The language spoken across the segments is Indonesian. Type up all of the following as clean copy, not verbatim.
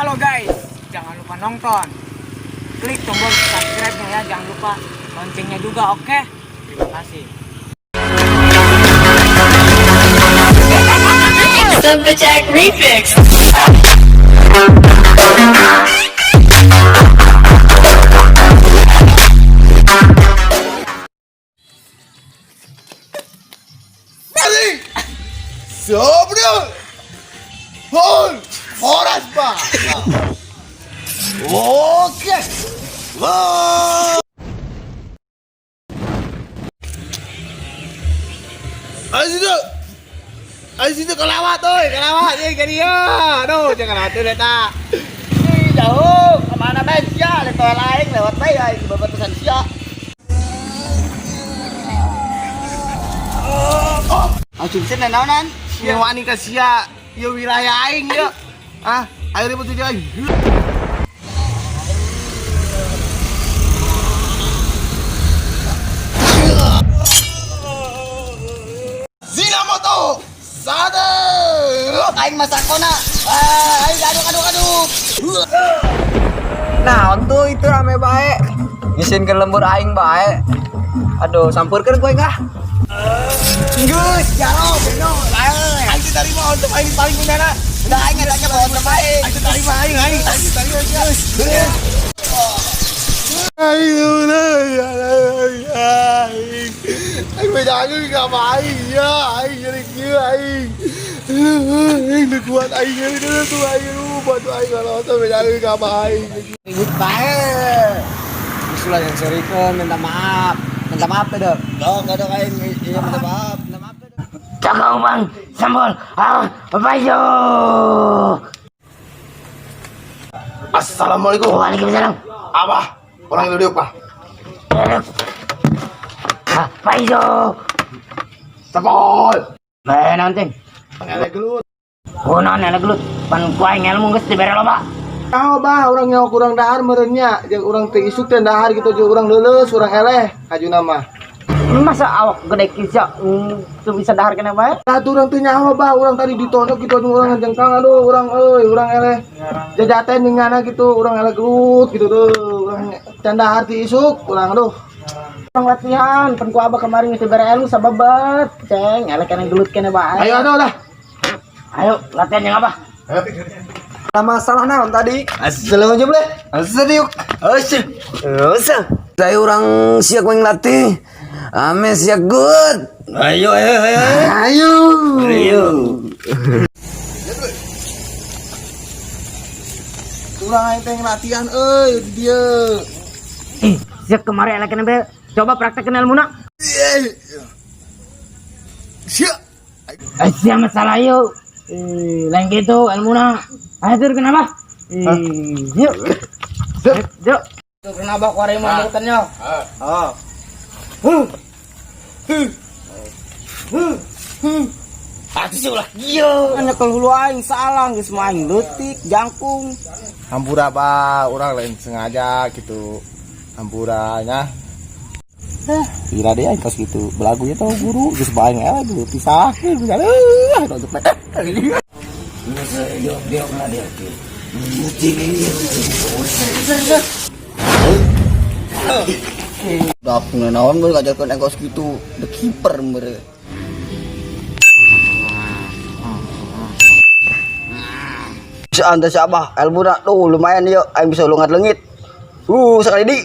Halo guys, jangan lupa nonton. Klik tombol subscribe-nya ya, jangan lupa loncengnya juga, oke? Terima kasih. Super Jack Remix. Sobre! Hold! Horas ba? Okay! Wow! Ay situ kelawat tuh, kelawat nih ke dia. Aduh, jangan lewat tuh Leta. Ih, jauh. Kemana Ben? Ya, lewat lain, lewat bay ay di batasan sia. Asun sen naonan? Yang wani ka sia, ieu wilayah aing ieu. Ah, ayo ribut di aing. Zina moto! Sada! Aing masako na. Ay, aduh. Nah, untuk itu rame bae. Ngisin ke lembur aing bae. Aduh, sampurkeun kowe kah? Geus, jalo, beno. Aing teh tarima untuk aing paling gunana. Udah aing ngajak bawa untuk aing. Aing tarima aing. Aing tarima geus. Ayo aing bedanya enggak main ya, aing jadi kieu aing. Aing teu kuat aing jadi dulu tuh aing bantu aing kalau tuh bedanya enggak main. Ribut bae. Usulan yang serikeun minta maaf. Minta maaf teh, Dok. Dok aing iya minta maaf. Jaga Bang, sambal. Bayo. Assalamualaikum. Waalaikumsalam. Abah, orang duduk, Pak. Bayo. Sepol. Nanti. Pengen gelut. Kunaon ana gelut. Pan kuaing ilmu geus dibere loba. Tahu bah, orang nyawa kurang dahar merenya, jeung urang teu isuk teh dahar gitu jeung urang leuleus, urang eleh kajuna mah. Masa awak gede kisah tuh bisa dahar kena bae? Satu orang teu nyawa bah, urang tadi ditondok gitu jeung urang ngajengkang aduh urang euy, urang eleh. Jajaten ningana gitu, urang eleh gelut gitu tuh, urang can dahar teu isuk, urang aduh. Urang latihan, pan ku abah kemarin geus dibere ilmu sababet. Ceng, eleh kena gelut kena bae. Ayo atuh lah. Ayo latihan yang apa? Masalah naon tadi? Assalamualaikum bleh. Seriuk. Usah. Saya orang siap ngelatih. Ame siap good. Ayo. Urang aing teh latihan euy di dieu. Siap kemarin eleh kena bae. Coba praktekeun ilmuna. Sia. Siap masalah yuk. Lain gitu ilmuna. Ayo tur kenapa? Yuk. Yuk. Tuh kenapa kuare mah mutennya? Atuh sih ulah kieu. Anya hulu aing salang geus mah aing leutik jangkung. Hampura bah, urang lain sengaja gitu. Hampuranya. Kira deh kos gitu. Belagunya tahu guru geus baeng eleh dulu pisahkeun bisa. Untuk Dapung naon beul ngajarkeun engkos kitu, the keeper mere. Bisa anda siapa? Elmuna tuh lumayan yuk, aing bisa lungat leungit. Sekali di.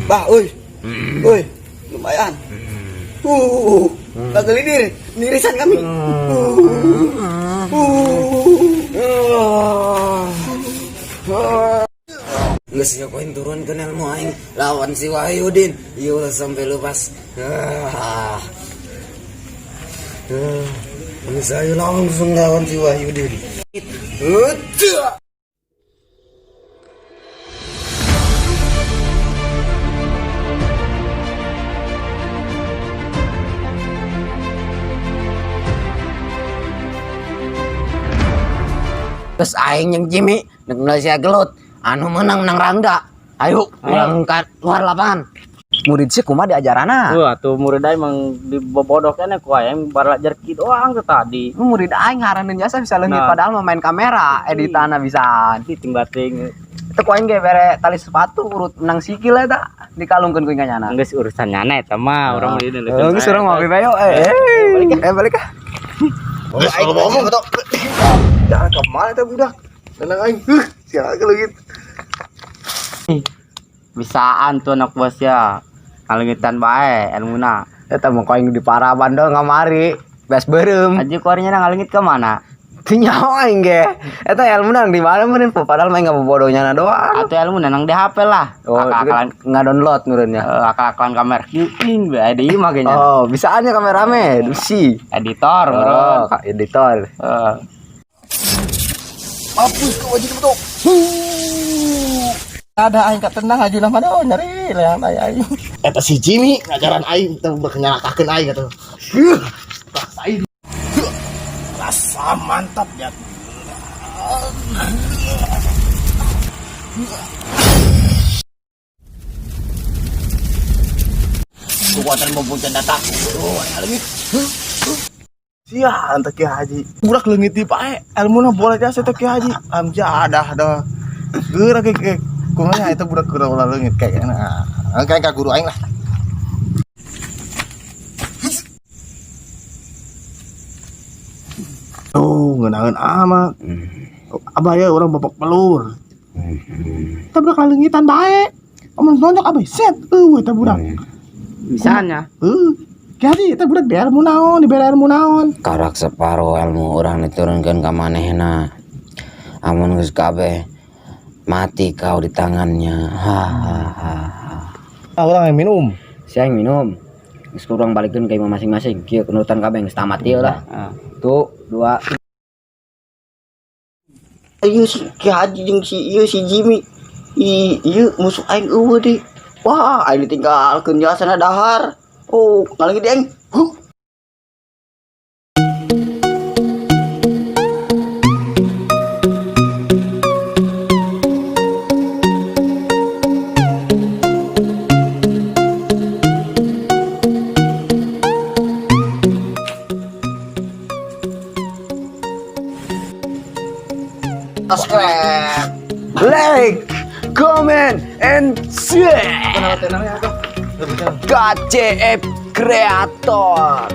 Bah, euy. Lumayan. Gagal ini, nirisan kami. Geus nyokoin turun ke ilmu aing lawan si Wahyudin. Ieu sampai lepas. Saya langsung lawan si Wahyudin. Terus aing yang Jimmy mulai sia gelut anu menang nang Rangga. Ayo, berangkat luar lapangan. murid sih kumaha diajarana. Wah, tuh murid aing mang dibobodoknya ku aing balajar kitu doang tuh tadi. Murid aing ngaraneun jasa bisa leungit Nah. padahal mah main kamera editanna bisa. Ting bating. Itu ku aing ge bere tali sepatu urut menang sikil eta dikalungkeun ku inganyana. Geus urusan nyana eta mah urang mah ieu Geus urang mah bayo. Balik ka. Wes kalau ngomong atau jangan kemana itu budak. Tenang aing. Siapa leungit. Bisaan tuh anak bos ya. Kalengitan bae ilmuna. Eta mah ku aing di Paraban dong ngamari. Beas beureum. Aji kuarinya ngalengit ke mana? Nyawa aing ge. Eta ilmuna di mana meureun padahal main ngabobodohnya doang. Atau ilmu nang di HP lah. Oh, Akal-akalan nggak-download meureunnya. akal-akalan kamera kiting bae di mah kayaknya. Oh, bisaannya kamerame, dusi. Editor, bro. Oh, Kak editor. Mampus kau wajib betul. Ada aing ka tenang aja nama daun nyari leang aing. Eta si Jimmy ngajaran aing teu berkenyalakakeun aing atuh. Rasa aing. Rasa mantap ya. Kekuatan mempunyai data. Oh, lagi. Sia anta Ki Haji. Budak leungit di pae. Ilmuna bola jasa teh Ki Haji. Amjadah dah. Geura ke kumaha eta budak geura ulah leungit kayak nah. Angkai ka guru aing lah. Oh, ngeunangeun amat. Abah ya orang bapak pelur. Kita budak leungitan bae. Omong nonjok abah set. Eta budak. Misalnya Jadi eta budak di ilmu naon, dibere ilmu naon. Karak separo ilmu orang diturunkan ke manehna. Amun geus kabeh mati kau di tangannya. Hahaha. Orang yang minum. Siang minum. Geus kurang balikeun ka imah masing-masing. Kieu kenurutan kabeh geus tamat ieu lah. Tuh, 2. Ieu si Ki Haji jeung si ieu si Jimmy. Ieu musuh aing eueuh deui. Wah, aing ditinggalkeun jasana dahar. Oh, ngalengit aing. Subscribe. Like, comment, and share. KCF Creator.